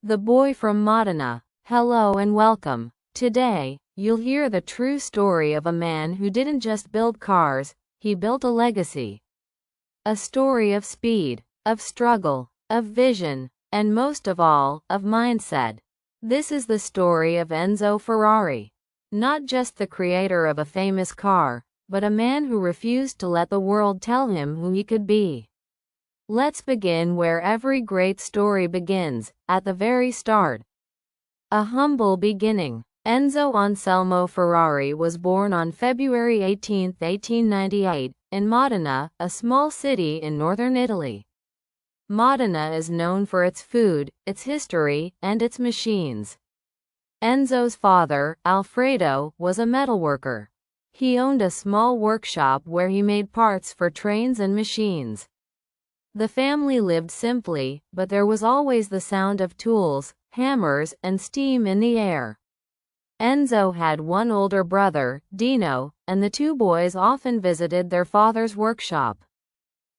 The boy from Modena. Hello and welcome. Today, you'll hear the true story of a man who didn't just build cars, he built a legacy. A story of speed, of struggle, of vision, and most of all, of mindset. This is the story of Enzo Ferrari. Not just the creator of a famous car, but a man who refused to let the world tell him who he could be. Let's begin where every great story begins, at the very start. A humble beginning. Enzo Anselmo Ferrari was born on February 18, 1898, in Modena, a small city in northern Italy. Modena is known for its food, its history, and its machines. Enzo's father, Alfredo, was a metalworker. He owned a small workshop where he made parts for trains and machines. The family lived simply, but there was always the sound of tools, hammers, and steam in the air. Enzo had one older brother, Dino, and the two boys often visited their father's workshop.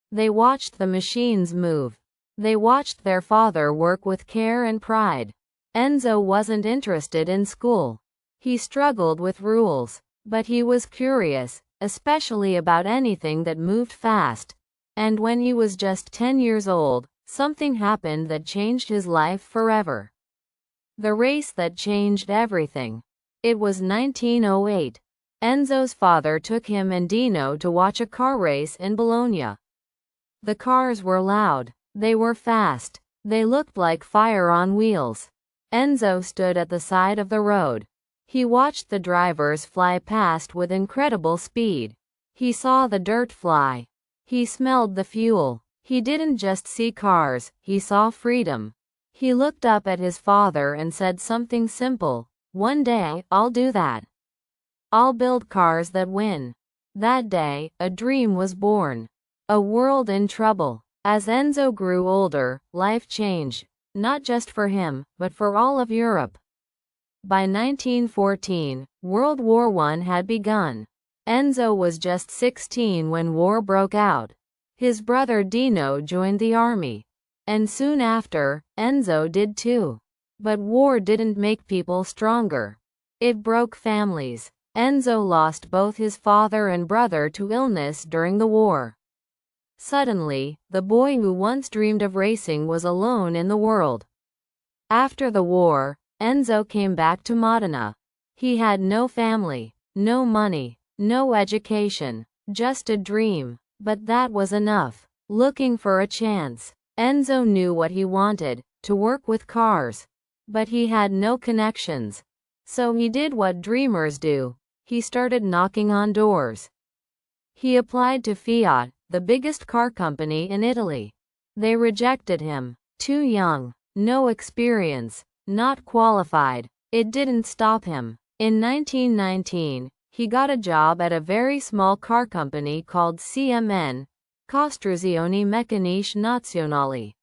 They watched the machines move. They watched their father work with care and pride. Enzo wasn't interested in school. He struggled with rules, but he was curious, especially about anything that moved fast. And when he was just 10 years old, something happened that changed his life forever. The race that changed everything. It was 1908. Enzo's father took him and Dino to watch a car race in Bologna. The cars were loud. They were fast. They looked like fire on wheels. Enzo stood at the side of the road. He watched the drivers fly past with incredible speed. He saw the dirt fly. He smelled the fuel. He didn't just see cars, he saw freedom. He looked up at his father and said something simple, "One day, I'll do that. I'll build cars that win." That day, a dream was born. A world in trouble. As Enzo grew older, life changed, not just for him, but for all of Europe. By 1914, World War I had begun. Enzo was just 16 when war broke out. His brother Dino joined the army. And soon after, Enzo did too. But war didn't make people stronger. It broke families. Enzo lost both his father and brother to illness during the war. Suddenly, the boy who once dreamed of racing was alone in the world. After the war, Enzo came back to Modena. He had no family, no money, no education, just a dream. But that was enough. Looking for a chance. Enzo knew what he wanted, to work with cars. But he had no connections. So he did what dreamers do. He started knocking on doors. He applied to Fiat, the biggest car company in Italy. They rejected him. Too young, no experience, not qualified. It didn't stop him. In 1919, he got a job at a very small car company called CMN, Costruzioni Meccaniche Nazionali.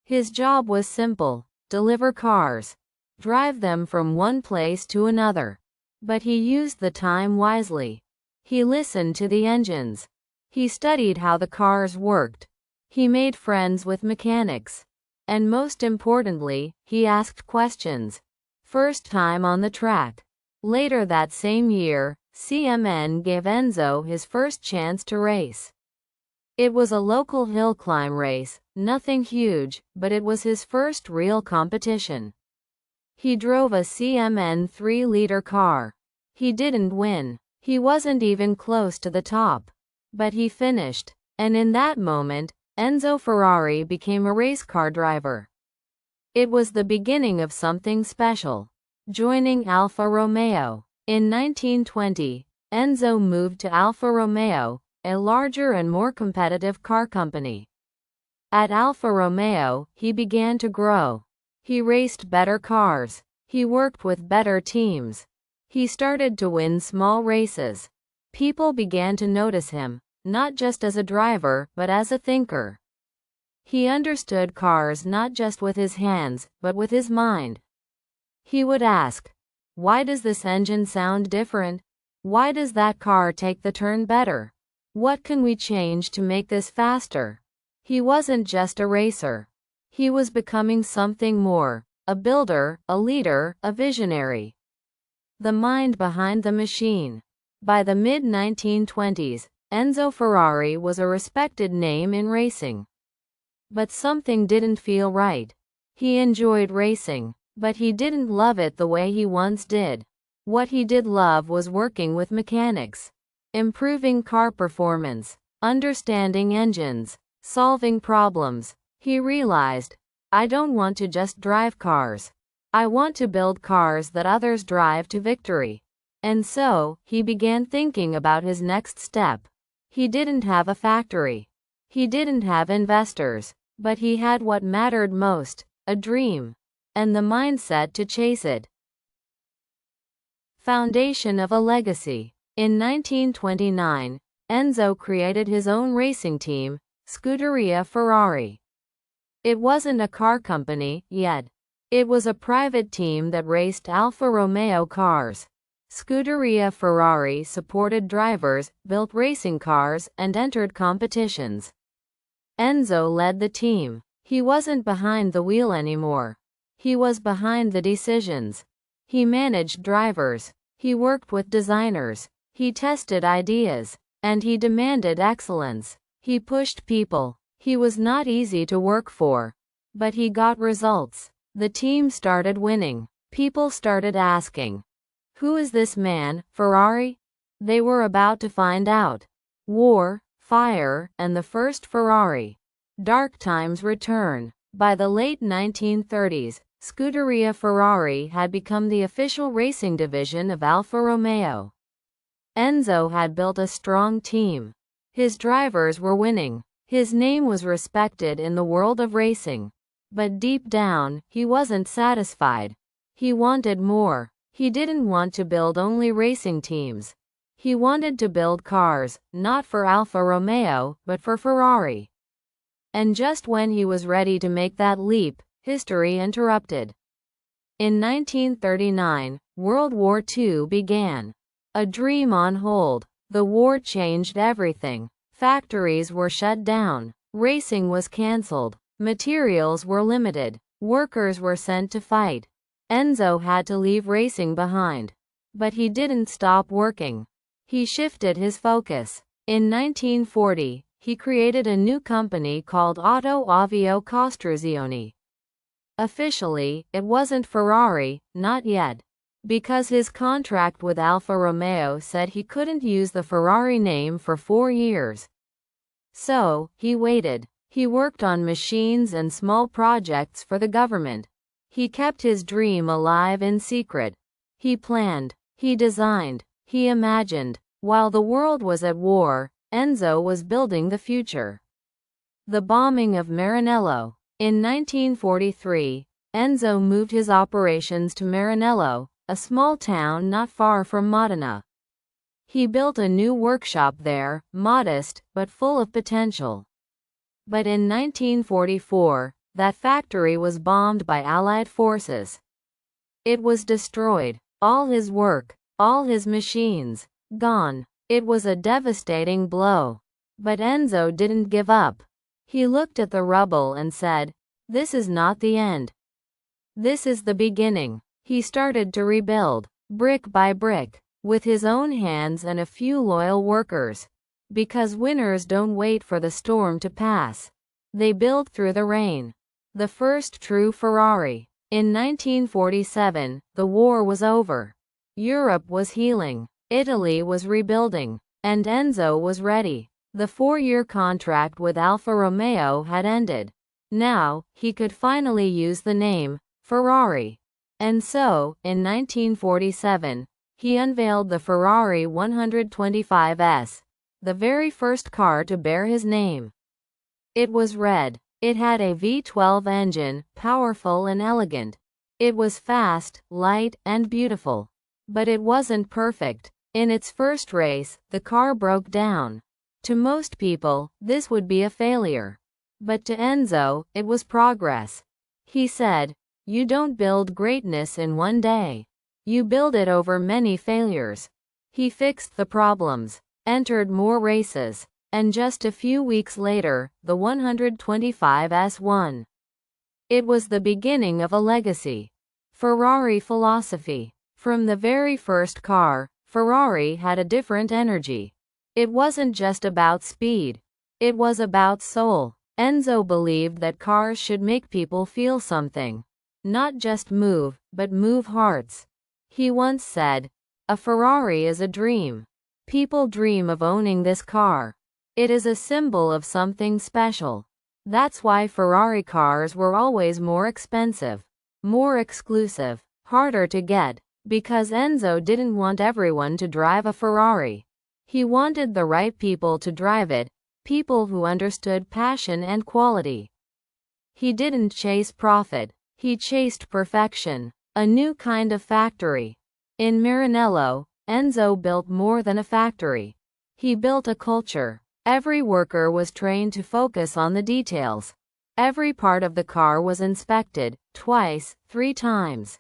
His job was simple: deliver cars, drive them from one place to another. But he used the time wisely. He listened to the engines. He studied how the cars worked. He made friends with mechanics. And most importantly, he asked questions. First time on the track. Later that same year, CMN gave Enzo his first chance to race. It was a local hill climb race, nothing huge, but it was his first real competition. He drove a CMN 3-liter car. He didn't win. He wasn't even close to the top. But he finished. And in that moment, Enzo Ferrari became a race car driver. It was the beginning of something special. Joining Alfa Romeo. In 1920, Enzo moved to Alfa Romeo, a larger and more competitive car company. At Alfa Romeo, he began to grow. He raced better cars. He worked with better teams. He started to win small races. People began to notice him, not just as a driver, but as a thinker. He understood cars not just with his hands, but with his mind. He would ask, "Why does this engine sound different? Why does that car take the turn better? What can we change to make this faster?" He wasn't just a racer. He was becoming something more, a builder, a leader, a visionary. The mind behind the machine. By the mid-1920s, Enzo Ferrari was a respected name in racing. But something didn't feel right. He enjoyed racing, but he didn't love it the way he once did. What he did love was working with mechanics, improving car performance, understanding engines, solving problems. He realized, I don't want to just drive cars. I want to build cars that others drive to victory. And so, he began thinking about his next step. He didn't have a factory. He didn't have investors. But he had what mattered most, a dream. And the mindset to chase it. Foundation of a legacy. In 1929, Enzo created his own racing team, Scuderia Ferrari. It wasn't a car company yet. It was a private team that raced Alfa Romeo cars. Scuderia Ferrari supported drivers, built racing cars, and entered competitions. Enzo led the team. He wasn't behind the wheel anymore. He was behind the decisions. He managed drivers. He worked with designers. He tested ideas. And he demanded excellence. He pushed people. He was not easy to work for. But he got results. The team started winning. People started asking, who is this man, Ferrari? They were about to find out. War, fire, and the first Ferrari. Dark times return. By the late 1930s, Scuderia Ferrari had become the official racing division of Alfa Romeo. Enzo had built a strong team. His drivers were winning. His name was respected in the world of racing. But deep down, he wasn't satisfied. He wanted more. He didn't want to build only racing teams. He wanted to build cars, not for Alfa Romeo, but for Ferrari. And just when he was ready to make that leap, history interrupted. In 1939, World War II began. A dream on hold. The war changed everything. Factories were shut down. Racing was cancelled. Materials were limited. Workers were sent to fight. Enzo had to leave racing behind. But he didn't stop working. He shifted his focus. In 1940, he created a new company called Auto Costruzioni. Officially, it wasn't Ferrari, not yet. Because his contract with Alfa Romeo said he couldn't use the Ferrari name for 4 years. So, he waited. He worked on machines and small projects for the government. He kept his dream alive in secret. He planned. He designed. He imagined. While the world was at war, Enzo was building the future. The bombing of Maranello. In 1943, Enzo moved his operations to Maranello, a small town not far from Modena. He built a new workshop there, modest, but full of potential. But in 1944, that factory was bombed by Allied forces. It was destroyed. All his work, all his machines, gone. It was a devastating blow. But Enzo didn't give up. He looked at the rubble and said, "This is not the end. This is the beginning." He started to rebuild, brick by brick, with his own hands and a few loyal workers. Because winners don't wait for the storm to pass. They build through the rain. The first true Ferrari. In 1947, the war was over. Europe was healing. Italy was rebuilding. And Enzo was ready. The 4-year contract with Alfa Romeo had ended. Now, he could finally use the name, Ferrari. And so, in 1947, he unveiled the Ferrari 125S, the very first car to bear his name. It was red. It had a V12 engine, powerful and elegant. It was fast, light, and beautiful. But it wasn't perfect. In its first race, the car broke down. To most people, this would be a failure. But to Enzo, it was progress. He said, "You don't build greatness in one day. You build it over many failures." He fixed the problems, entered more races, and just a few weeks later, the 125S won. It was the beginning of a legacy. Ferrari philosophy. From the very first car, Ferrari had a different energy. It wasn't just about speed. It was about soul. Enzo believed that cars should make people feel something. Not just move, but move hearts. He once said, "A Ferrari is a dream. People dream of owning this car. It is a symbol of something special." That's why Ferrari cars were always more expensive, more exclusive, harder to get, because Enzo didn't want everyone to drive a Ferrari. He wanted the right people to drive it, people who understood passion and quality. He didn't chase profit, he chased perfection, a new kind of factory. In Maranello, Enzo built more than a factory. He built a culture. Every worker was trained to focus on the details. Every part of the car was inspected, twice, 3 times.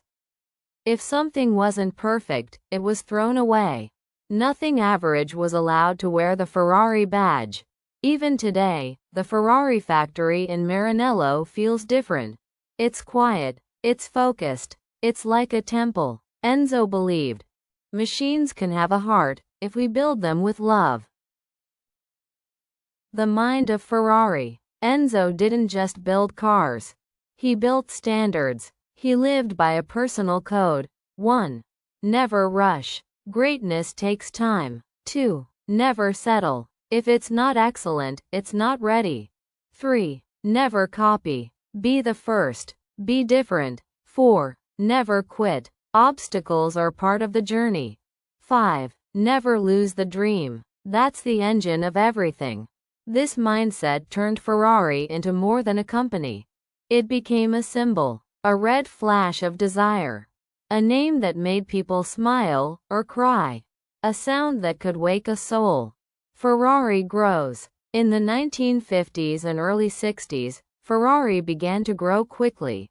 If something wasn't perfect, it was thrown away. Nothing average was allowed to wear the Ferrari badge. Even today, the Ferrari factory in Maranello feels different. It's quiet, it's focused, it's like a temple. Enzo believed, machines can have a heart, if we build them with love. The mind of Ferrari. Enzo didn't just build cars. He built standards. He lived by a personal code. 1. Never rush. Greatness takes time. 2. Never settle. If it's not excellent, it's not ready. 3. Never copy. Be the first. Be different. 4. Never quit. Obstacles are part of the journey. 5. Never lose the dream. That's the engine of everything. This mindset turned Ferrari into more than a company. It became a symbol, a red flash of desire, a name that made people smile or cry, a sound that could wake a soul. Ferrari grows. In the 1950s and early 60s, Ferrari began to grow quickly.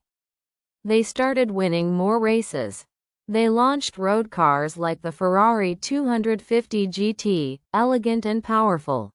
They started winning more races. They launched road cars like the Ferrari 250 GT, elegant and powerful.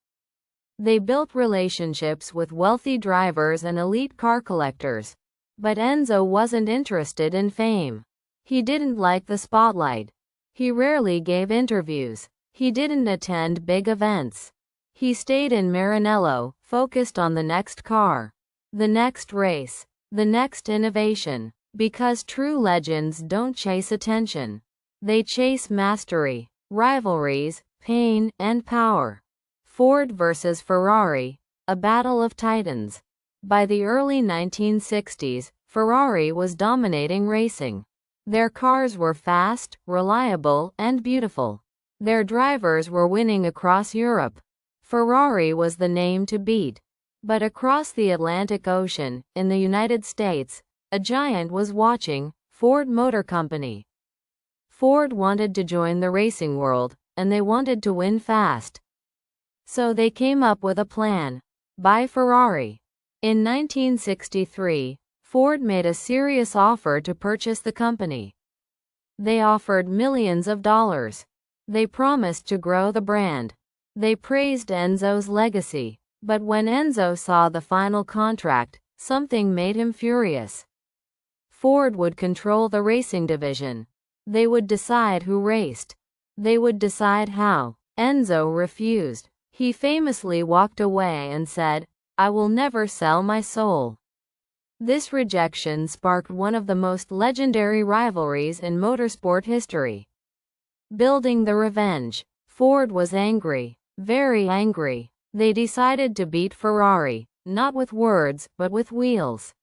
They built relationships with wealthy drivers and elite car collectors. But Enzo wasn't interested in fame. He didn't like the spotlight. He rarely gave interviews. He didn't attend big events. He stayed in Maranello, focused on the next car, the next race, the next innovation. Because true legends don't chase attention. They chase mastery, rivalries, pain, and power. Ford versus Ferrari, a battle of titans. By the early 1960s, Ferrari was dominating racing. Their cars were fast, reliable, and beautiful. Their drivers were winning across Europe. Ferrari was the name to beat. But across the Atlantic Ocean, in the United States, a giant was watching, Ford Motor Company. Ford wanted to join the racing world, and they wanted to win fast. So they came up with a plan. Buy Ferrari. In 1963, Ford made a serious offer to purchase the company. They offered millions of dollars. They promised to grow the brand. They praised Enzo's legacy. But when Enzo saw the final contract, something made him furious. Ford would control the racing division. They would decide who raced. They would decide how. Enzo refused. He famously walked away and said, "I will never sell my soul." This rejection sparked one of the most legendary rivalries in motorsport history. Building the revenge. Ford was angry, very angry. They decided to beat Ferrari, not with words, but with wheels.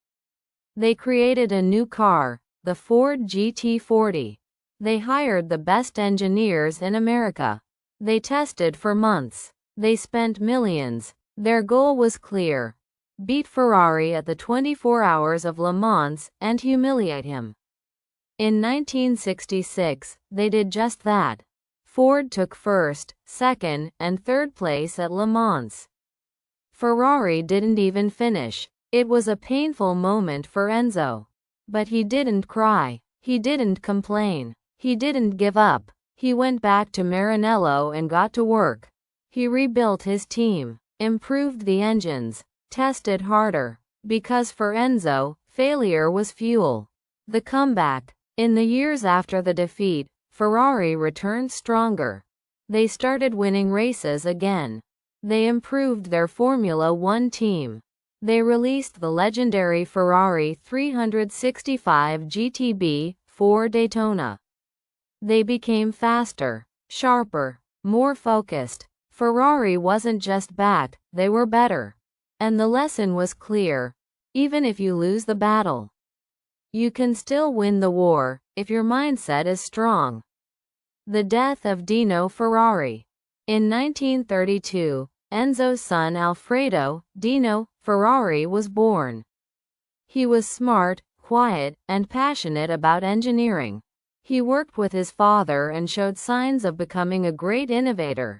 They created a new car, the Ford GT40. They hired the best engineers in America. They tested for months. They spent millions. Their goal was clear: beat Ferrari at the 24 Hours of Le Mans and humiliate him. In 1966, they did just that. Ford took first, second, and third place at Le Mans. Ferrari didn't even finish. It was a painful moment for Enzo. But he didn't cry. He didn't complain. He didn't give up. He went back to Maranello and got to work. He rebuilt his team, improved the engines, tested harder. Because for Enzo, Failure was fuel. The comeback. In the years after the defeat, Ferrari returned stronger. They started winning races again. They improved their Formula One team. They released the legendary Ferrari 365 GTB for Daytona. They became faster, sharper, more focused. Ferrari wasn't just back, they were better. And the lesson was clear. Even if you lose the battle, you can still win the war, if your mindset is strong. The death of Dino Ferrari. In 1932, Enzo's son Alfredo Dino Ferrari was born. He was smart, quiet, and passionate about engineering. He worked with his father and showed signs of becoming a great innovator.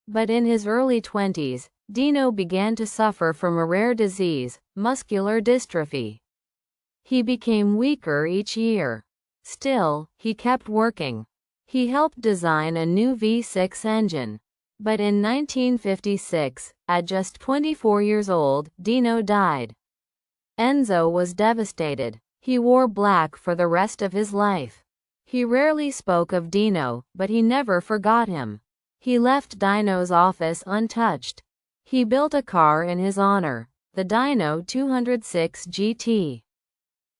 But in his early 20s, Dino began to suffer from a rare disease, muscular dystrophy. He became weaker each year. Still, he kept working. He helped design a new V6 engine. But in 1956, at just 24 years old, Dino died. Enzo was devastated. He wore black for the rest of his life. He rarely spoke of Dino, but he never forgot him. He left Dino's office untouched. He built a car in his honor, the Dino 206 GT.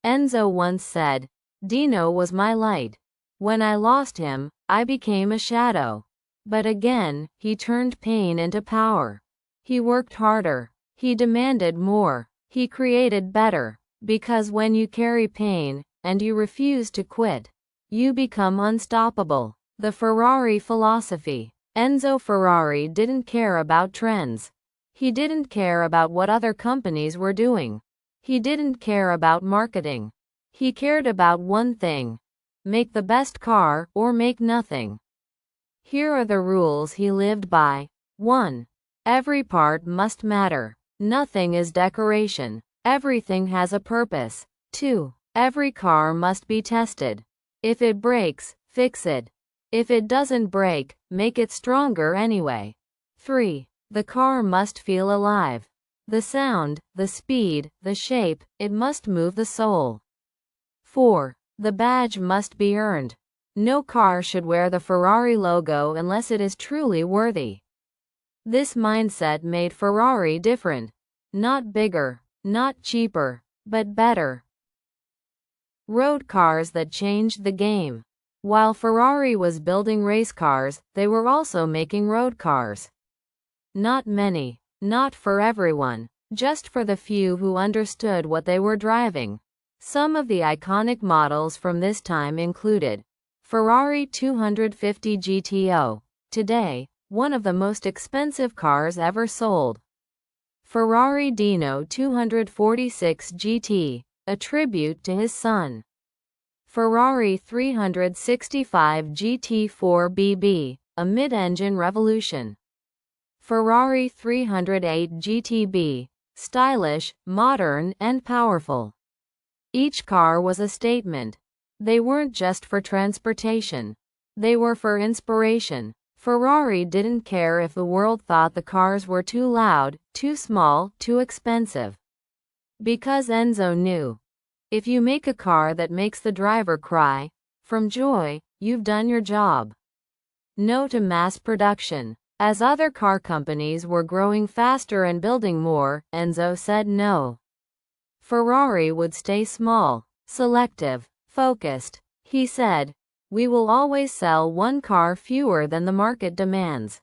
Enzo once said, "Dino was my light. When I lost him, I became a shadow." But again, he turned pain into power. He worked harder. He demanded more. He created better. Because when you carry pain, and you refuse to quit, you become unstoppable. The Ferrari philosophy. Enzo Ferrari didn't care about trends. He didn't care about what other companies were doing. He didn't care about marketing. He cared about one thing: make the best car, or make nothing. Here are the rules he lived by. 1. Every part must matter. Nothing is decoration. Everything has a purpose. 2. Every car must be tested. If it breaks, fix it. If it doesn't break, make it stronger anyway. 3. The car must feel alive. The sound, the speed, the shape, it must move the soul. 4. The badge must be earned. No car should wear the Ferrari logo unless it is truly worthy. This mindset made Ferrari different. Not bigger, not cheaper, but better. Road cars that changed the game. While Ferrari was building race cars, they were also making road cars. Not many, not for everyone, just for the few who understood what they were driving. Some of the iconic models from this time included Ferrari 250 GTO, today, one of the most expensive cars ever sold. Ferrari Dino 246 GT, a tribute to his son. Ferrari 365 GT4BB, a mid-engine revolution. Ferrari 308 GTB, stylish, modern, and powerful. Each car was a statement. They weren't just for transportation. They were for inspiration. Ferrari didn't care if the world thought the cars were too loud, too small, too expensive. Because Enzo knew, if you make a car that makes the driver cry from joy, you've done your job. No to mass production. As other car companies were growing faster and building more, Enzo said no. Ferrari would stay small, selective, focused. He said, "We will always sell one car fewer than the market demands."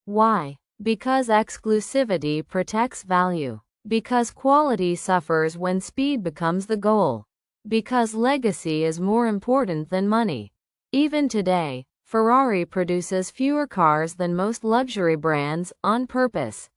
Why? Because exclusivity protects value. Because quality suffers when speed becomes the goal. Because legacy is more important than money. Even today, Ferrari produces fewer cars than most luxury brands, on purpose.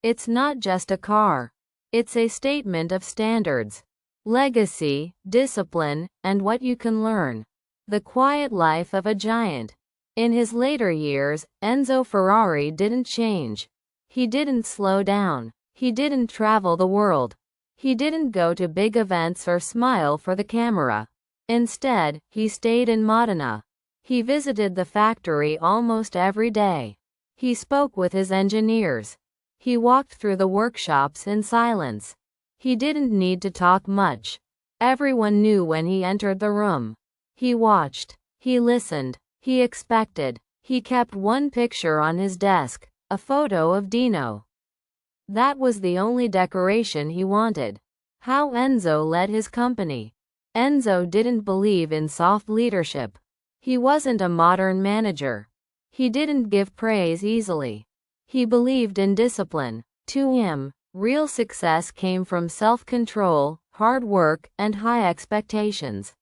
It's not just a car. It's a statement of standards, legacy, discipline, and what you can learn. The quiet life of a giant. In his later years, Enzo Ferrari didn't change. He didn't slow down. He didn't travel the world. He didn't go to big events or smile for the camera. Instead, he stayed in Modena. He visited the factory almost every day. He spoke with his engineers. He walked through the workshops in silence. He didn't need to talk much. Everyone knew when he entered the room. He watched. He listened. He expected. He kept one picture on his desk, a photo of Dino. That was the only decoration he wanted. How Enzo led his company. Enzo didn't believe in soft leadership. He wasn't a modern manager. He didn't give praise easily. He believed in discipline. To him, real success came from self-control, hard work, and high expectations.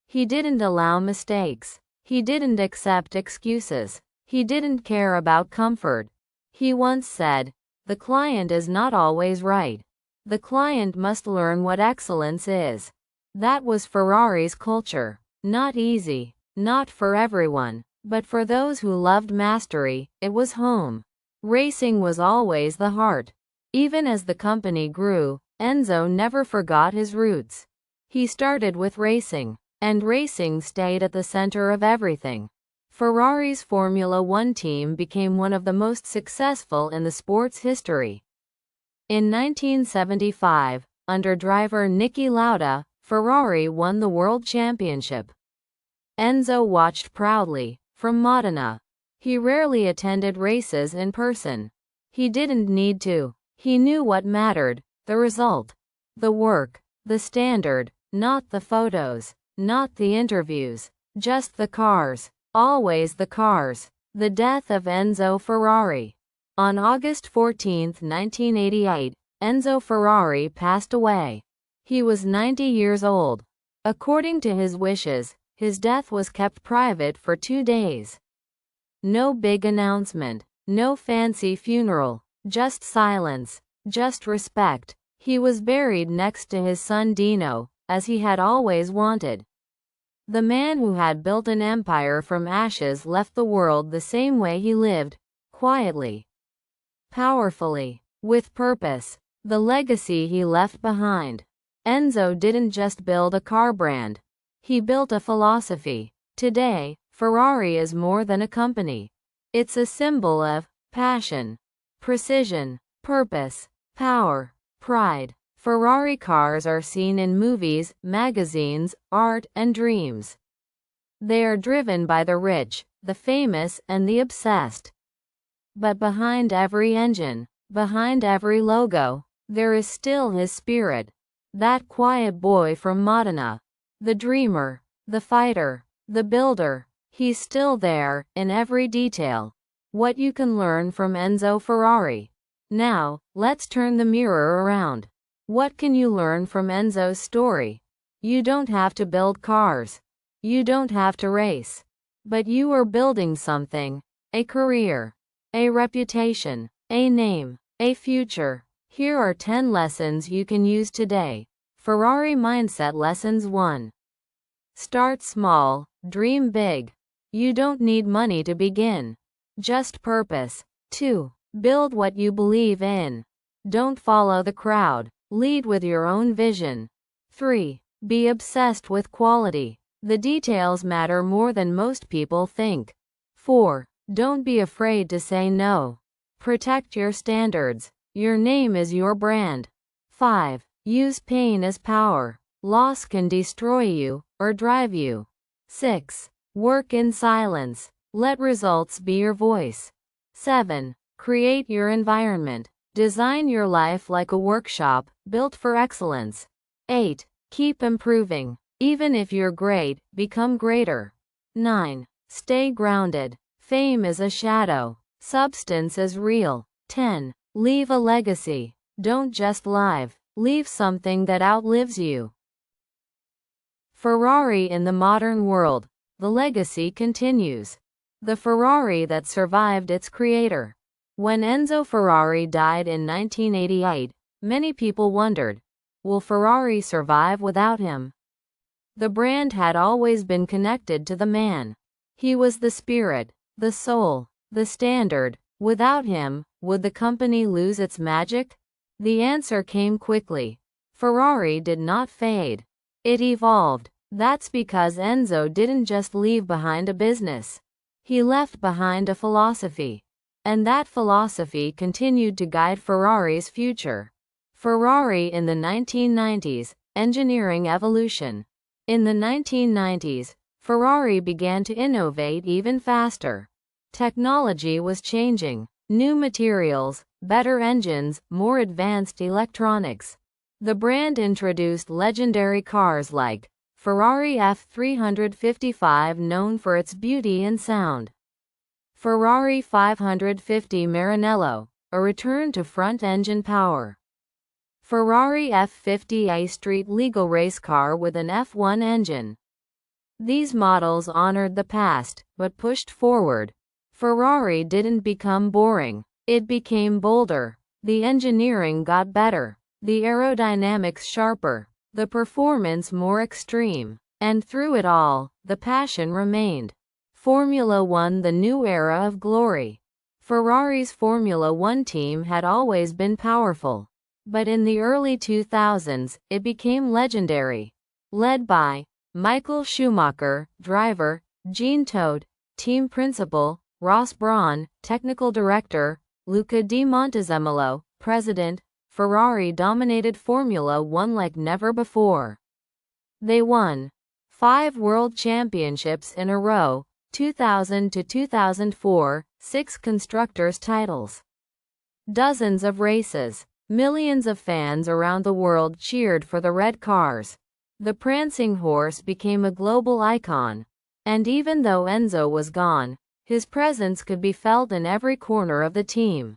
He didn't allow mistakes. He didn't accept excuses. He didn't care about comfort. He once said, "The client is not always right. The client must learn what excellence is." That was Ferrari's culture. Not easy, not for everyone, but for those who loved mastery, it was home. Racing was always the heart. Even as the company grew, Enzo never forgot his roots. He started with racing, and racing stayed at the center of everything. Ferrari's Formula One team became one of the most successful in the sport's history. In 1975, under driver Niki Lauda, Ferrari won the World Championship. Enzo watched proudly, from Modena. He rarely attended races in person. He didn't need to. He knew what mattered, the result. The work, the standard, not the photos, not the interviews, just the cars. Always the cars. The death of Enzo Ferrari. On August 14, 1988, Enzo Ferrari passed away. He was 90 years old. According to his wishes, his death was kept private for 2 days. No big announcement, no fancy funeral, just silence, just respect. He was buried next to his son Dino, as he had always wanted. The man who had built an empire from ashes left the world the same way he lived, quietly, powerfully, with purpose. The legacy he left behind. Enzo didn't just build a car brand. He built a philosophy. Today, Ferrari is more than a company. It's a symbol of passion, precision, purpose, power, pride. Ferrari cars are seen in movies, magazines, art, and dreams. They are driven by the rich, the famous, and the obsessed. But behind every engine, behind every logo, there is still his spirit. That quiet boy from Modena. The dreamer, the fighter, the builder. He's still there, in every detail. What you can learn from Enzo Ferrari. Now, let's turn the mirror around. What can you learn from Enzo's story? You don't have to build cars. You don't have to race. But you are building something. A career. A reputation. A name. A future. Here are 10 lessons you can use today. Ferrari Mindset Lessons 1. Start small, dream big. You don't need money to begin. Just purpose. 2. Build what you believe in. Don't follow the crowd. Lead with your own vision. 3. Be obsessed with quality. The details matter more than most people think. 4. Don't be afraid to say no. Protect your standards. Your name is your brand. 5. Use pain as power. Loss can destroy you, or drive you. 6. Work in silence. Let results be your voice. 7. Create your environment. Design your life like a workshop, built for excellence. 8. Keep improving. Even if you're great, become greater. 9. Stay grounded. Fame is a shadow. Substance is real. 10. Leave a legacy. Don't just live. Leave something that outlives you. Ferrari in the modern world. The legacy continues. The Ferrari that survived its creator. When Enzo Ferrari died in 1988, many people wondered, will Ferrari survive without him? The brand had always been connected to the man. He was the spirit, the soul, the standard. Without him, would the company lose its magic? The answer came quickly. Ferrari did not fade. It evolved. That's because Enzo didn't just leave behind a business. He left behind a philosophy. And that philosophy continued to guide Ferrari's future. Ferrari in the 1990s, engineering evolution. In the 1990s, Ferrari began to innovate even faster. Technology was changing. New materials, better engines, more advanced electronics. The brand introduced legendary cars like Ferrari F355, known for its beauty and sound. Ferrari 550 Maranello, a return to front-engine power. Ferrari F50, a street-legal race car with an F1 engine. These models honored the past, but pushed forward. Ferrari didn't become boring. It became bolder. The engineering got better. The aerodynamics sharper. The performance more extreme. And through it all, the passion remained. Formula One, the new era of glory. Ferrari's Formula One team had always been powerful. But in the early 2000s, it became legendary. Led by Michael Schumacher, driver, Jean Todt, team principal, Ross Brawn, technical director, Luca di Montezemolo, president, Ferrari dominated Formula One like never before. They won 5 world championships in a row, 2000 to 2004, 6 constructors' titles. Dozens of races. Millions of fans around the world cheered for the red cars. The prancing horse became a global icon. And even though Enzo was gone, his presence could be felt in every corner of the team.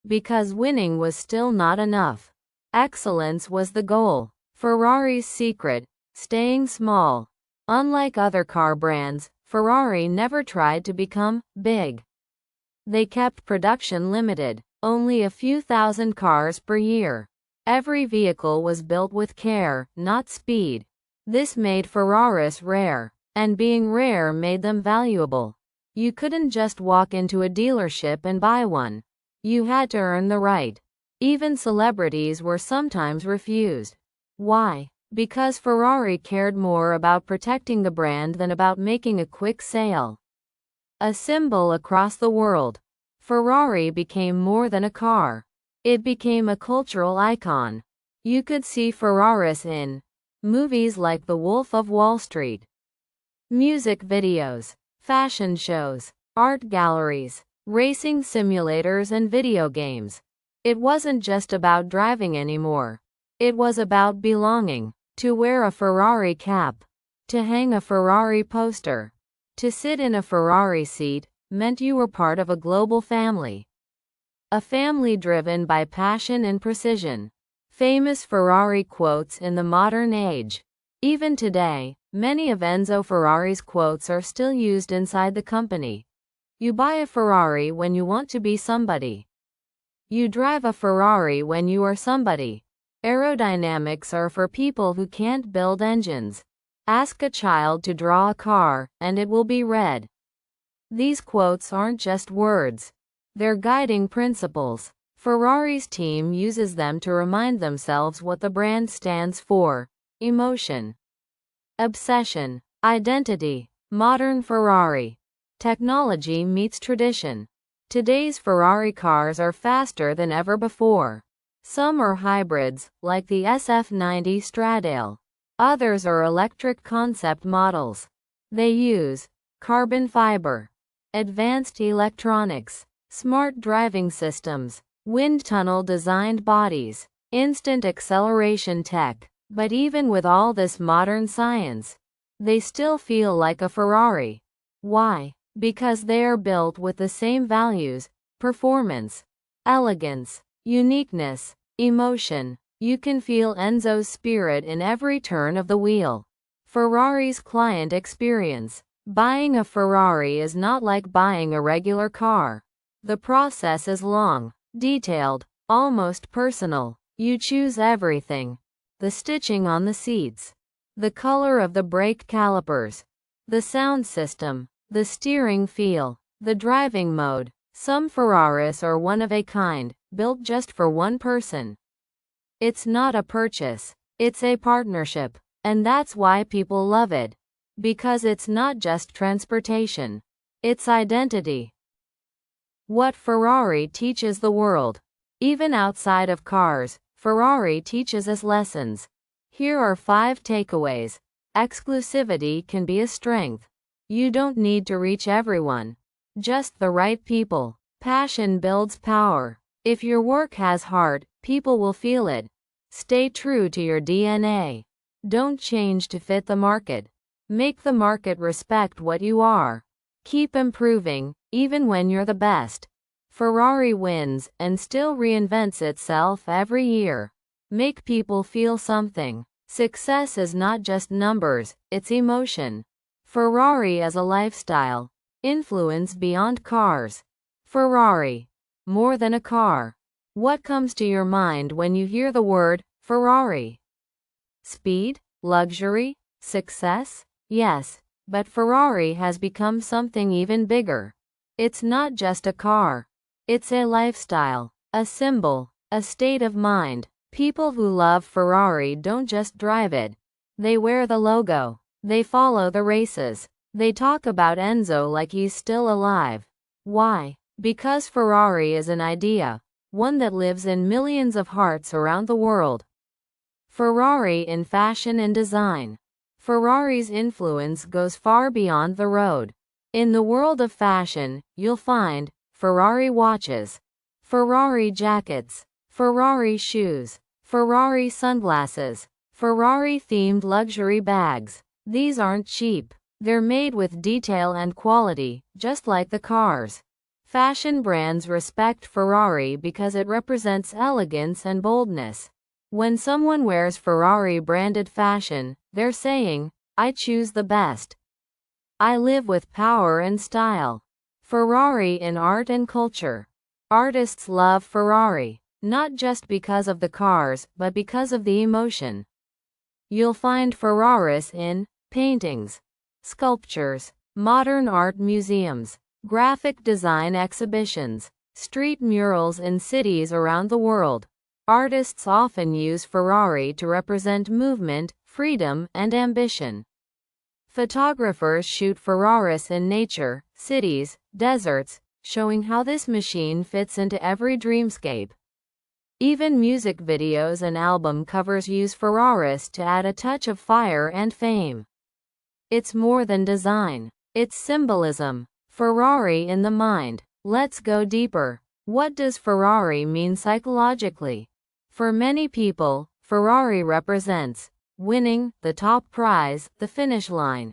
Because winning was still not enough. Excellence was the goal. Ferrari's secret: staying small. Unlike other car brands, Ferrari never tried to become big. They kept production limited. Only a few thousand cars per year. Every vehicle was built with care, not speed. This made Ferraris rare, and being rare made them valuable. You couldn't just walk into a dealership and buy one. You had to earn the right. Even celebrities were sometimes refused. Why? Because Ferrari cared more about protecting the brand than about making a quick sale. A symbol across the world, Ferrari became more than a car. It became a cultural icon. You could see Ferraris in movies like The Wolf of Wall Street, music videos, fashion shows, art galleries, racing simulators, and video games. It wasn't just about driving anymore. It was about belonging. To wear a Ferrari cap, to hang a Ferrari poster, to sit in a Ferrari seat, meant you were part of a global family. A family driven by passion and precision. Famous Ferrari quotes in the modern age. Even today, many of Enzo Ferrari's quotes are still used inside the company. You buy a Ferrari when you want to be somebody. You drive a Ferrari when you are somebody. Aerodynamics are for people who can't build engines. Ask a child to draw a car, and it will be red. These quotes aren't just words. They're guiding principles. Ferrari's team uses them to remind themselves what the brand stands for: emotion, obsession, identity. Modern Ferrari. Technology meets tradition. Today's Ferrari cars are faster than ever before. Some are hybrids, like the SF90 Stradale. Others are electric concept models. They use carbon fiber, advanced electronics, smart driving systems, wind tunnel designed bodies, instant acceleration tech. But even with all this modern science, they still feel like a Ferrari. Why? Because they are built with the same values: performance, elegance, uniqueness, emotion. You can feel Enzo's spirit in every turn of the wheel. Ferrari's client experience. Buying a Ferrari is not like buying a regular car. The process is long, detailed, almost personal. You choose everything: the stitching on the seats, the color of the brake calipers, the sound system, the steering feel, the driving mode. Some Ferraris are one of a kind, built just for one person. It's not a purchase, it's a partnership. And that's why people love it. Because it's not just transportation, it's identity. What Ferrari teaches the world. Even outside of cars, Ferrari teaches us lessons. Here are 5 takeaways. Exclusivity can be a strength. You don't need to reach everyone, just the right people. Passion builds power. If your work has heart, people will feel it. Stay true to your DNA. Don't change to fit the market. Make the market respect what you are. Keep improving, even when you're the best. Ferrari wins and still reinvents itself every year. Make people feel something. Success is not just numbers, it's emotion. Ferrari as a lifestyle. Influence beyond cars. Ferrari. More than a car. What comes to your mind when you hear the word Ferrari? Speed? Luxury? Success? Yes, but Ferrari has become something even bigger. It's not just a car. It's a lifestyle, a symbol, a state of mind. People who love Ferrari don't just drive it. They wear the logo. They follow the races. They talk about Enzo like he's still alive. Why? Because Ferrari is an idea, one that lives in millions of hearts around the world. Ferrari in fashion and design. Ferrari's influence goes far beyond the road. In the world of fashion, you'll find Ferrari watches, Ferrari jackets, Ferrari shoes, Ferrari sunglasses, Ferrari-themed luxury bags. These aren't cheap. They're made with detail and quality, just like the cars. Fashion brands respect Ferrari because it represents elegance and boldness. When someone wears Ferrari-branded fashion, they're saying, "I choose the best. I live with power and style." Ferrari in art and culture. Artists love Ferrari, not just because of the cars, but because of the emotion. You'll find Ferraris in paintings, sculptures, modern art museums, graphic design exhibitions, street murals in cities around the world. Artists often use Ferrari to represent movement, freedom, and ambition. Photographers shoot Ferraris in nature, cities, deserts, showing how this machine fits into every dreamscape. Even music videos and album covers use Ferraris to add a touch of fire and fame. It's more than design. It's symbolism. Ferrari in the mind. Let's go deeper. What does Ferrari mean psychologically? For many people, Ferrari represents winning, the top prize, the finish line.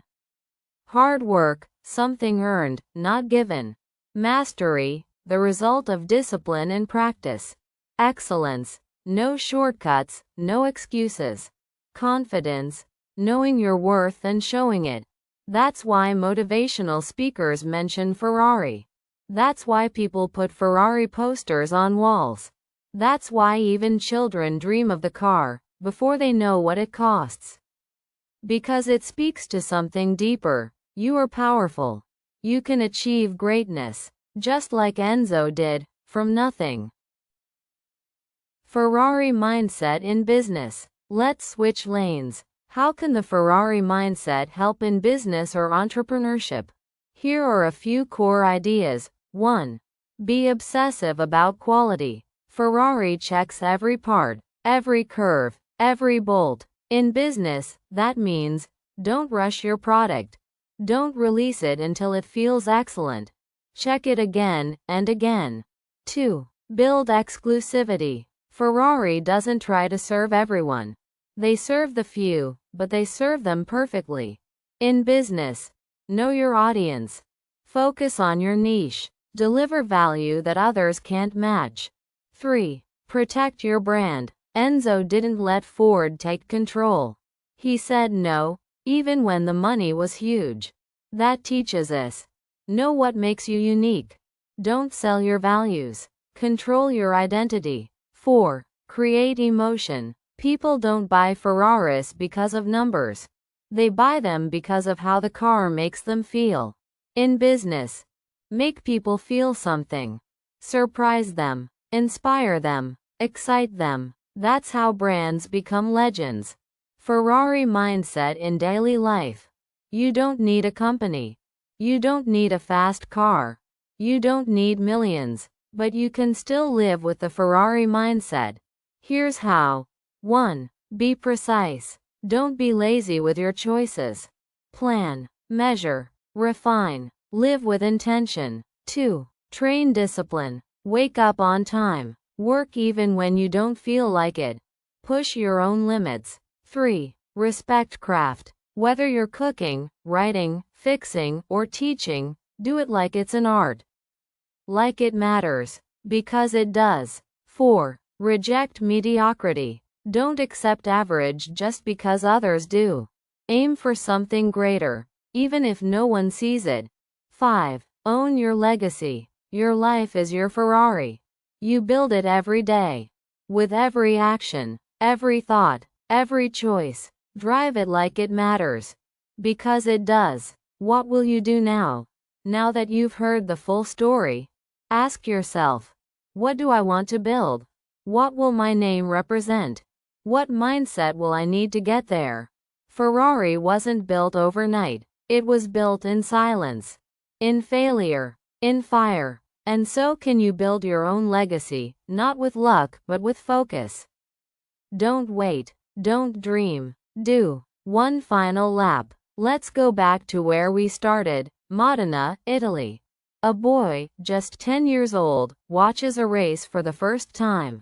Hard work, something earned, not given. Mastery, the result of discipline and practice. Excellence, no shortcuts, no excuses. Confidence, knowing your worth and showing it. That's why motivational speakers mention Ferrari. That's why people put Ferrari posters on walls. That's why even children dream of the car before they know what it costs. Because it speaks to something deeper. You are powerful. You can achieve greatness, just like Enzo did, from nothing. Ferrari mindset in business. Let's switch lanes. How can the Ferrari mindset help in business or entrepreneurship? Here are a few core ideas. 1. Be obsessive about quality. Ferrari checks every part, every curve, every bolt. In business, that means, don't rush your product. Don't release it until it feels excellent. Check it again and again. 2. Build exclusivity. Ferrari doesn't try to serve everyone. They serve the few, but they serve them perfectly. In business, know your audience. Focus on your niche. Deliver value that others can't match. 3. Protect your brand. Enzo didn't let Ford take control. He said no, even when the money was huge. That teaches us. Know what makes you unique. Don't sell your values. Control your identity. 4. Create emotion. People don't buy Ferraris because of numbers. They buy them because of how the car makes them feel. In business, make people feel something. Surprise them. Inspire them. Excite them. That's how brands become legends. Ferrari mindset in daily life. You don't need a company. You don't need a fast car. You don't need millions. But you can still live with the Ferrari mindset. Here's how. 1. Be precise. Don't be lazy with your choices. Plan, measure, refine, live with intention. 2. Train discipline. Wake up on time. Work even when you don't feel like it. Push your own limits. 3. Respect craft. Whether you're cooking, writing, fixing, or teaching, do it like it's an art. Like it matters. Because it does. 4. Reject mediocrity. Don't accept average just because others do. Aim for something greater, even if no one sees it. 5. Own your legacy. Your life is your Ferrari. You build it every day. With every action, every thought, every choice. Drive it like it matters. Because it does. What will you do now? Now that you've heard the full story, ask yourself, what do I want to build? What will my name represent? What mindset will I need to get there? Ferrari wasn't built overnight. It was built in silence, in failure, in fire. And so can you build your own legacy, not with luck, but with focus. Don't wait. Don't dream. Do. One final lap. Let's go back to where we started, Modena, Italy. A boy, just 10 years old, watches a race for the first time.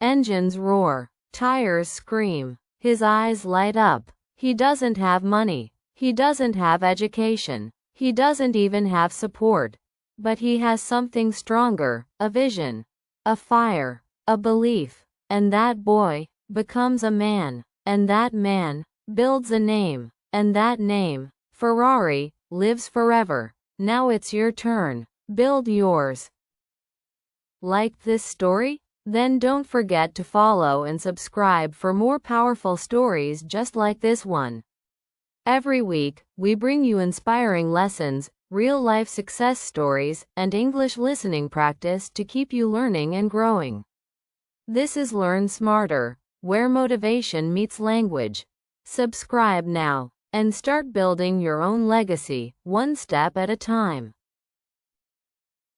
Engines roar. Tires scream. His eyes light up. He doesn't have money. He doesn't have education. He doesn't even have support. But he has something stronger, a vision, a fire, a belief. And that boy becomes a man. And that man builds a name. And that name, Ferrari, lives forever. Now it's your turn. Build yours. Like this story? Then don't forget to follow and subscribe for more powerful stories just like this one. Every week, we bring you inspiring lessons, real-life success stories, and English listening practice to keep you learning and growing. This is Learn Smarter, where motivation meets language. Subscribe now, and start building your own legacy, one step at a time.